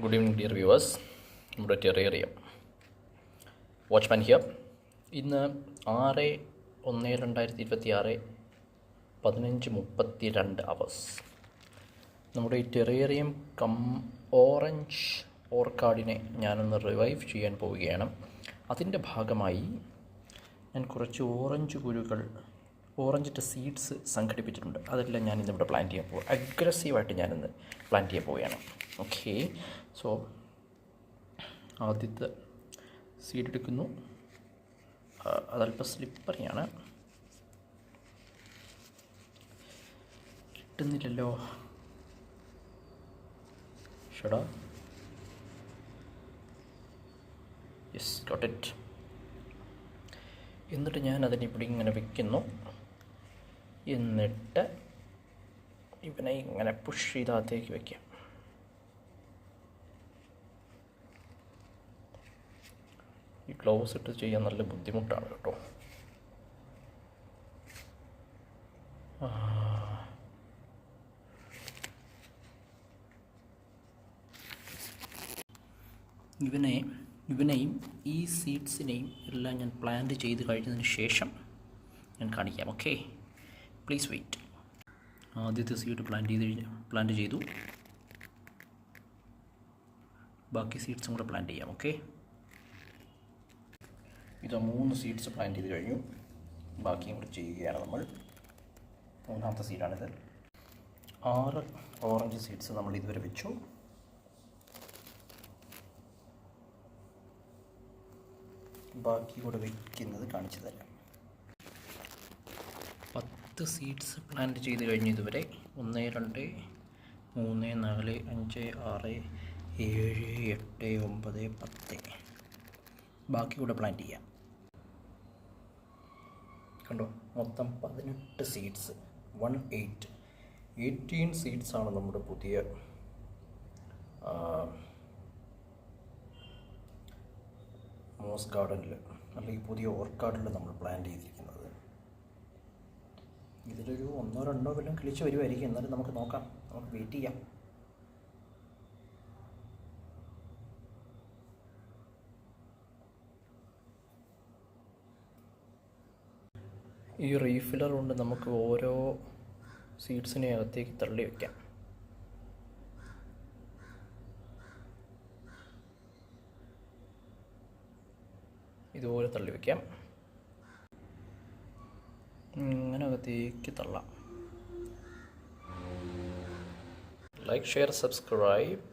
Good evening dear viewers. നമ്മുടെ terrarium watchman here. ഇന്ന് 6/1/2026 15:32 നമ്മുടെ ഈ ടെറേറിയം ഓറഞ്ച് ഓർക്കാഡിനെ ഞാനൊന്ന് റിവൈവ് ചെയ്യാൻ പോവുകയാണ്. അതിൻ്റെ ഭാഗമായി ഞാൻ കുറച്ച് ഓറഞ്ചിൻ്റെ സീഡ്സ് സംഘടിപ്പിച്ചിട്ടുണ്ട്. അതെല്ലാം ഞാൻ ഇന്നിവിടെ പ്ലാന്റ് ചെയ്യാൻ പോകും. അഗ്രസീവായിട്ട് ഞാനിന്ന് പ്ലാന്റ് ചെയ്യാൻ പോവുകയാണ്. ഓക്കെ, സോ ആദ്യത്തെ സീഡ് എടുക്കുന്നു. അതല്പം സ്ലിപ്പറിയാണ്, കിട്ടുന്നില്ലല്ലോ. ഷടാ, യെസ്, ഗോട്ട് ഇറ്റ്. എന്നിട്ട് ഞാൻ അതിനിവിടെ ഇങ്ങനെ വെക്കുന്നു. എന്നിട്ട് ഇവനെ ഇങ്ങനെ പുഷ് ചെയ്തകത്തേക്ക് വയ്ക്കാം. ഈ ഗ്ലൗസ് ഇട്ട് ചെയ്യാൻ നല്ല ബുദ്ധിമുട്ടാണ് കേട്ടോ. ഇവനെയും ഈ സീഡ്സിനെയും എല്ലാം ഞാൻ പ്ലാന്റ് ചെയ്ത് കഴിഞ്ഞതിന് ശേഷം ഞാൻ കാണിക്കാം. Okay, please wait. ആദ്യത്തെ സീഡ് പ്ലാന്റ് ചെയ്തു. ബാക്കി സീഡ്സും കൂടെ പ്ലാന്റ് ചെയ്യാം. ഓക്കെ, ഇത് 3 സീഡ്സ് പ്ലാന്റ് ചെയ്ത് കഴിഞ്ഞു. ബാക്കിയും കൂടെ ചെയ്യുകയാണ് നമ്മൾ. 3ാമത്തെ സീഡാണിത്. 6 ഓറഞ്ച് സീഡ്സ് നമ്മൾ ഇതുവരെ വെച്ചു. ബാക്കി കൂടെ വയ്ക്കുന്നത് കാണിച്ചു തരാം. 10 സീഡ്സ് പ്ലാന്റ് ചെയ്ത് കഴിഞ്ഞു ഇതുവരെ. 1, 2, 3, 4, 5, 6, 7, 8, 9, 10. ബാക്കി കൂടെ പ്ലാന്റ് ചെയ്യാം. കണ്ടോ, മൊത്തം 18 സീഡ്സ്. 18 സീഡ്സാണ് നമ്മുടെ പുതിയ മോസ് ഗാർഡനിൽ, അല്ലെങ്കിൽ പുതിയ ഓർക്കാഡിൽ നമ്മൾ പ്ലാന്റ് ചെയ്തിരിക്കുന്നത്. ഇതിലൊരു 1, 2 വല്ലതും കിളിച്ച് വരുമായിരിക്കും. എന്നാലും നമുക്ക് നോക്കാം, നമുക്ക് വെയിറ്റ് ചെയ്യാം. ഈ റീഫില്ലർ കൊണ്ട് നമുക്ക് ഓരോ സീഡ്സിനെ അകത്തേക്ക് തള്ളി വയ്ക്കാം. ഇതുപോലെ തള്ളി വയ്ക്കാം. ഇങ്ങനെ അകത്തേക്ക് തള്ളാം. Like, share, subscribe.